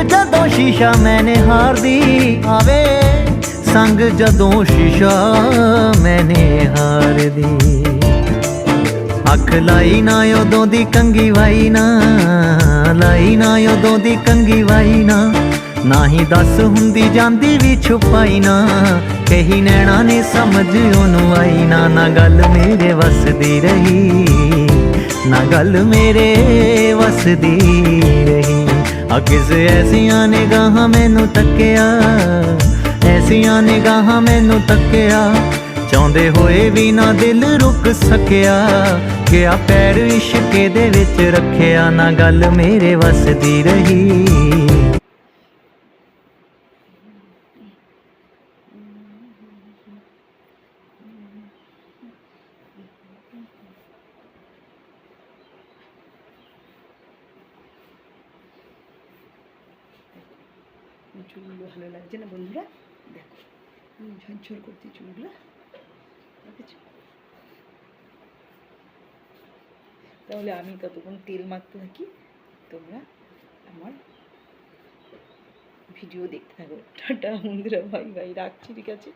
ਜਦੋਂ ਸ਼ੀਸ਼ਾ ਮੈਨੇ ਹਾਰਦੀ ਆਵੇ, ਸੰਗ ਜਦੋਂ ਸ਼ੀਸ਼ਾ ਮੈਨੇ ਹਾਰਦੀ। ਅੱਖ ਲਾਈ ਨਾ ਉਦੋਂ ਦੀ ਕੰਗੀ ਵਾਈ ਨਾ, ਲਾਈ ਨਾ ਉਦੋਂ ਦੀ ਕੰਗੀ ਵਾਈ ਨਾ, ਨਾ ਹੀ ਦੱਸ ਹੁੰਦੀ ਜਾਂਦੀ ਵੀ ਛੁਪਾਈ ਨਾ, ਕਹੀ ਨੈਣਾ ਨੇ ਸਮਝ ਉਹਨੂੰ ਆਈ ਨਾ। ਨਾ ਗੱਲ ਮੇਰੇ ਵੱਸਦੀ ਰਹੀ, ਨਾ ਗੱਲ ਮੇਰੇ ਵੱਸਦੀ ਰਹੀ। ਆ ਕਿਸੇ ਐਸੀਆਂ ਨਿਗਾਹਾਂ ਮੈਨੂੰ ਤੱਕਿਆ, ਐਸੀਆਂ ਨਿਗਾਹਾਂ ਮੈਨੂੰ ਤੱਕਿਆ, ਚਾਹੁੰਦੇ ਹੋਏ ਵੀ ਨਾ ਦਿਲ ਰੁਕ ਸਕਿਆ, ਗਿਆ ਪੈਰ ਇਸ਼ਕੇ ਦੇ ਵਿੱਚ ਰੱਖਿਆ। ਨਾ ਗੱਲ ਮੇਰੇ ਵੱਸਦੀ ਰਹੀ। চুলগুলো ভালো লাগছে না বন্ধুরা? দেখো ঝরঝর করছি চুলগুলো। তাহলে আমি ততক্ষণ তেল মাখতে থাকি, তোমরা আমার ভিডিও দেখতে থাকো। টাটা বন্ধুরা, বাই বাই, রাখছি, ঠিক আছে।